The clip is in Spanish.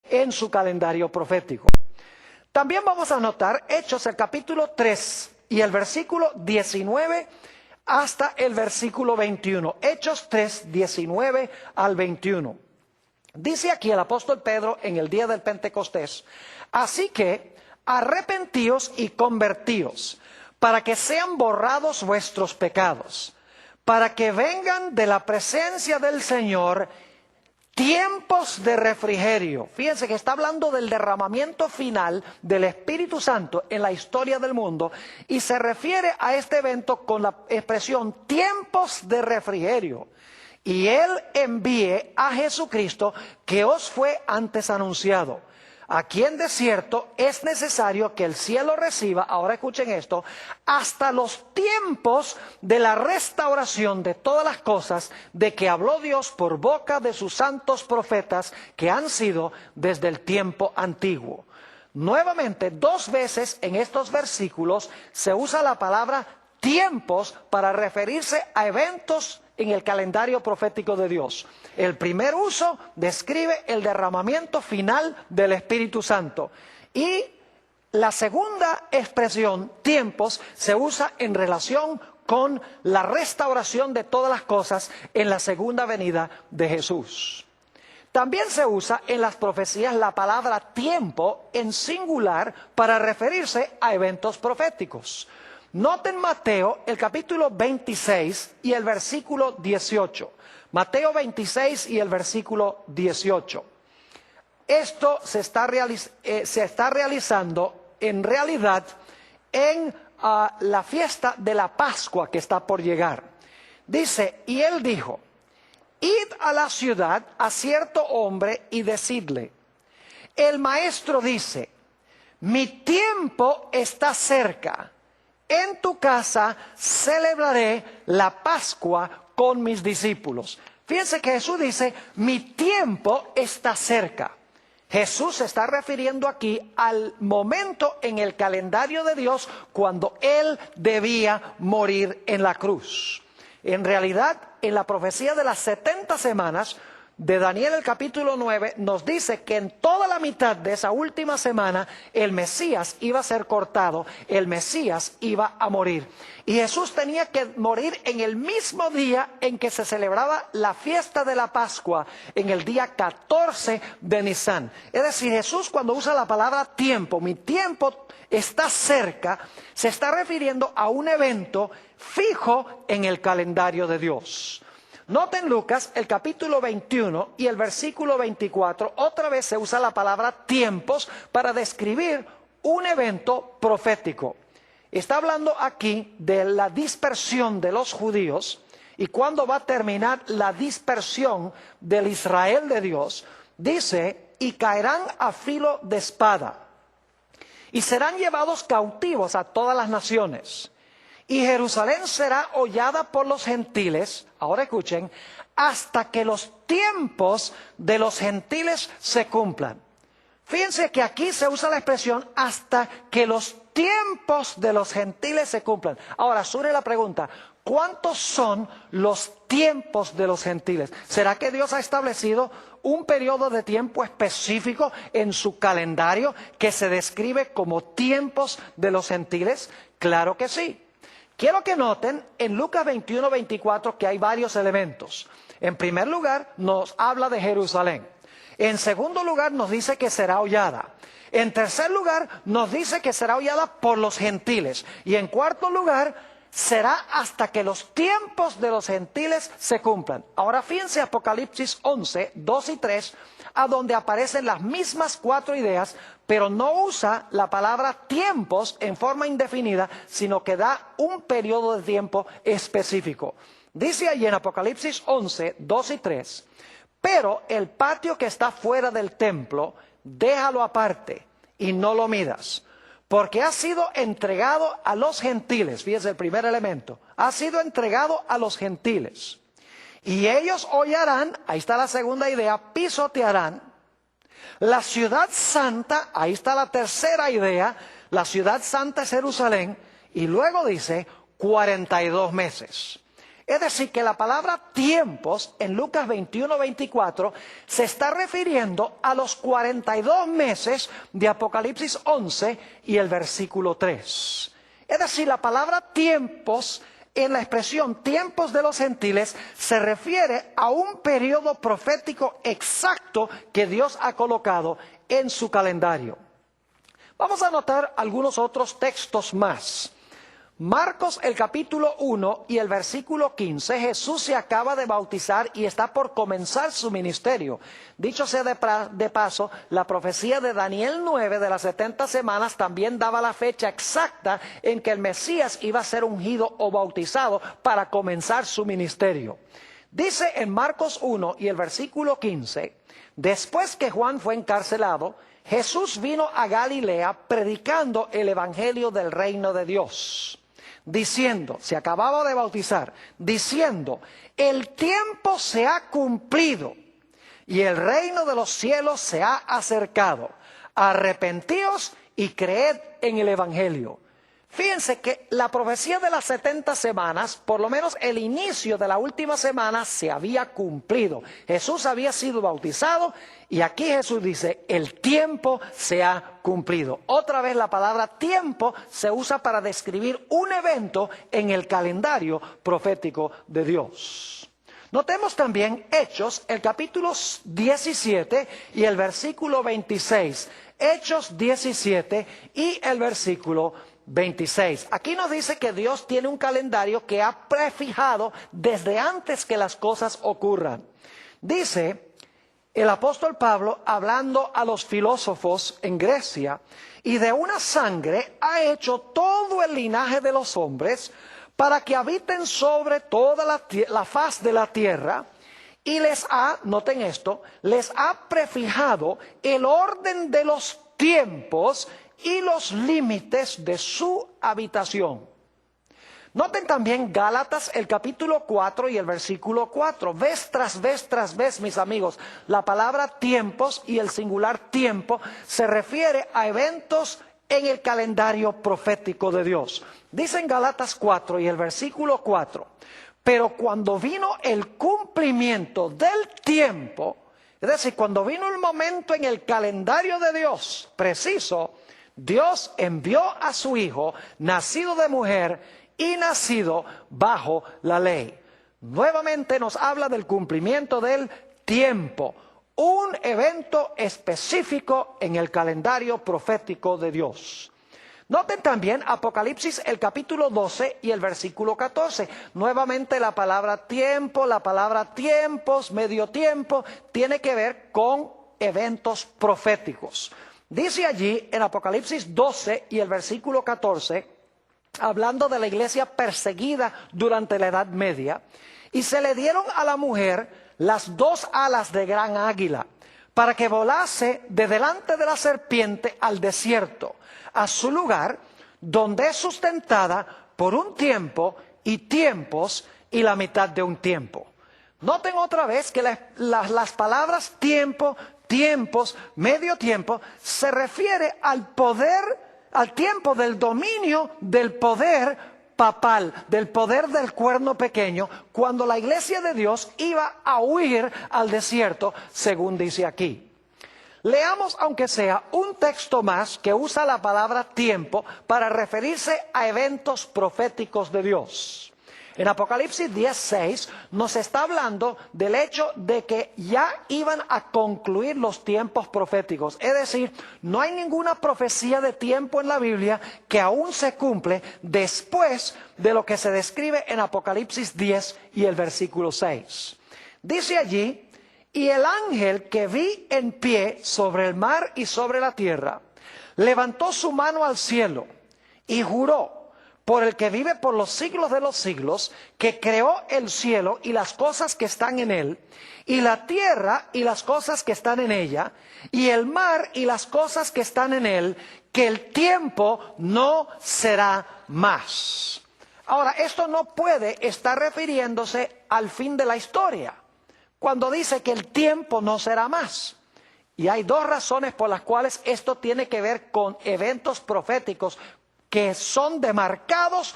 en su calendario profético. También vamos a notar Hechos, el capítulo 3 y el versículo 19 hasta el versículo 21. Hechos 3, 19 al 21. Dice aquí el apóstol Pedro en el día del Pentecostés: así que arrepentíos y convertíos, para que sean borrados vuestros pecados, para que vengan de la presencia del Señor tiempos de refrigerio. Fíjense que está hablando del derramamiento final del Espíritu Santo en la historia del mundo, y se refiere a este evento con la expresión tiempos de refrigerio. Y Él envíe a Jesucristo, que os fue antes anunciado, a quien de cierto es necesario que el cielo reciba, ahora escuchen esto, hasta los tiempos de la restauración de todas las cosas, de que habló Dios por boca de sus santos profetas, que han sido desde el tiempo antiguo. Nuevamente, 2 veces en estos versículos se usa la palabra tiempos para referirse a eventos en el calendario profético de Dios. El primer uso describe el derramamiento final del Espíritu Santo, y la segunda expresión, tiempos, se usa en relación con la restauración de todas las cosas en la segunda venida de Jesús. También se usa en las profecías la palabra tiempo en singular para referirse a eventos proféticos. Noten Mateo, el capítulo 26 y el versículo 18. Mateo 26 y el versículo 18. Esto se está realizando en realidad en la fiesta de la Pascua que está por llegar. Dice: y él dijo: id a la ciudad a cierto hombre y decidle: el maestro dice, mi tiempo está cerca. En tu casa celebraré la Pascua con mis discípulos. Fíjense que Jesús dice, mi tiempo está cerca. Jesús se está refiriendo aquí al momento en el calendario de Dios cuando Él debía morir en la cruz. En realidad, en la profecía de las 70 semanas de Daniel, el capítulo 9, nos dice que en toda la mitad de esa última semana el Mesías iba a ser cortado, el Mesías iba a morir. Y Jesús tenía que morir en el mismo día en que se celebraba la fiesta de la Pascua, en el día 14 de Nisan. Es decir, Jesús, cuando usa la palabra tiempo, mi tiempo está cerca, se está refiriendo a un evento fijo en el calendario de Dios. Noten Lucas, el capítulo 21 y el versículo 24, otra vez se usa la palabra tiempos para describir un evento profético. Está hablando aquí de la dispersión de los judíos y cuándo va a terminar la dispersión del Israel de Dios. Dice, y caerán a filo de espada y serán llevados cautivos a todas las naciones. Y Jerusalén será hollada por los gentiles, ahora escuchen, hasta que los tiempos de los gentiles se cumplan. Fíjense que aquí se usa la expresión hasta que los tiempos de los gentiles se cumplan. Ahora surge la pregunta, ¿cuántos son los tiempos de los gentiles? ¿Será que Dios ha establecido un periodo de tiempo específico en su calendario que se describe como tiempos de los gentiles? Claro que sí. Quiero que noten en Lucas 21, 24 que hay varios elementos. En primer lugar, nos habla de Jerusalén. En segundo lugar, nos dice que será hollada. En tercer lugar, nos dice que será hollada por los gentiles. Y en cuarto lugar, será hasta que los tiempos de los gentiles se cumplan. Ahora fíjense Apocalipsis 11, 2 y 3, a donde aparecen las mismas 4 ideas, pero no usa la palabra tiempos en forma indefinida, sino que da un periodo de tiempo específico. Dice allí en Apocalipsis 11, 2 y 3, pero el patio que está fuera del templo, déjalo aparte y no lo midas, porque ha sido entregado a los gentiles. Fíjense el primer elemento, ha sido entregado a los gentiles. Y ellos hollarán, ahí está la segunda idea, pisotearán la ciudad santa, ahí está la tercera idea, la ciudad santa es Jerusalén, y luego dice 42 meses. Es decir, que la palabra tiempos en Lucas 21-24 se está refiriendo a los 42 meses de Apocalipsis 11 y el versículo 3. Es decir, la palabra tiempos en la expresión tiempos de los gentiles se refiere a un periodo profético exacto que Dios ha colocado en su calendario. Vamos a notar algunos otros textos más. Marcos, el capítulo 1 y el versículo 15, Jesús se acaba de bautizar y está por comenzar su ministerio. Dicho sea de paso, la profecía de Daniel 9 de las 70 semanas también daba la fecha exacta en que el Mesías iba a ser ungido o bautizado para comenzar su ministerio. Dice en Marcos 1 y el versículo 15, después que Juan fue encarcelado, Jesús vino a Galilea predicando el evangelio del reino de Dios. Diciendo, se acababa de bautizar, diciendo, el tiempo se ha cumplido y el reino de los cielos se ha acercado. Arrepentíos y creed en el evangelio. Fíjense que la profecía de las 70 semanas, por lo menos el inicio de la última semana, se había cumplido. Jesús había sido bautizado y aquí Jesús dice, el tiempo se ha cumplido. Otra vez la palabra tiempo se usa para describir un evento en el calendario profético de Dios. Notemos también Hechos, el capítulo 17 y el versículo 26. Hechos 17 y el versículo 26. Aquí nos dice que Dios tiene un calendario que ha prefijado desde antes que las cosas ocurran. Dice el apóstol Pablo hablando a los filósofos en Grecia, y de una sangre ha hecho todo el linaje de los hombres para que habiten sobre toda la faz de la tierra, y les ha, noten esto, les ha prefijado el orden de los tiempos y los límites de su habitación. Noten también Gálatas, el capítulo 4 y el versículo 4. Vez tras vez, mis amigos, la palabra tiempos y el singular tiempo se refiere a eventos en el calendario profético de Dios. Dice en Gálatas 4 y el versículo 4, pero cuando vino el cumplimiento del tiempo, es decir, cuando vino el momento en el calendario de Dios preciso, Dios envió a su Hijo, nacido de mujer y nacido bajo la ley. Nuevamente nos habla del cumplimiento del tiempo, un evento específico en el calendario profético de Dios. Noten también Apocalipsis, el capítulo 12 y el versículo 14. Nuevamente la palabra tiempo, la palabra tiempos, medio tiempo, tiene que ver con eventos proféticos. Dice allí en Apocalipsis 12 y el versículo 14, hablando de la iglesia perseguida durante la Edad Media, y se le dieron a la mujer las dos alas de gran águila, para que volase de delante de la serpiente al desierto, a su lugar, donde es sustentada por un tiempo y tiempos y la mitad de un tiempo. Noten otra vez que las palabras tiempo, tiempos, medio tiempo, se refiere al poder, al tiempo del dominio del poder papal, del poder del cuerno pequeño, cuando la iglesia de Dios iba a huir al desierto, según dice aquí. Leamos, aunque sea un texto más que usa la palabra tiempo para referirse a eventos proféticos de Dios. En Apocalipsis 10:6 nos está hablando del hecho de que ya iban a concluir los tiempos proféticos. Es decir, no hay ninguna profecía de tiempo en la Biblia que aún se cumple después de lo que se describe en Apocalipsis 10 y el versículo 6. Dice allí, y el ángel que vi en pie sobre el mar y sobre la tierra, levantó su mano al cielo y juró por el que vive por los siglos de los siglos, que creó el cielo y las cosas que están en él, y la tierra y las cosas que están en ella, y el mar y las cosas que están en él, que el tiempo no será más. Ahora, esto no puede estar refiriéndose al fin de la historia, cuando dice que el tiempo no será más. Y hay dos razones por las cuales esto tiene que ver con eventos proféticos que son demarcados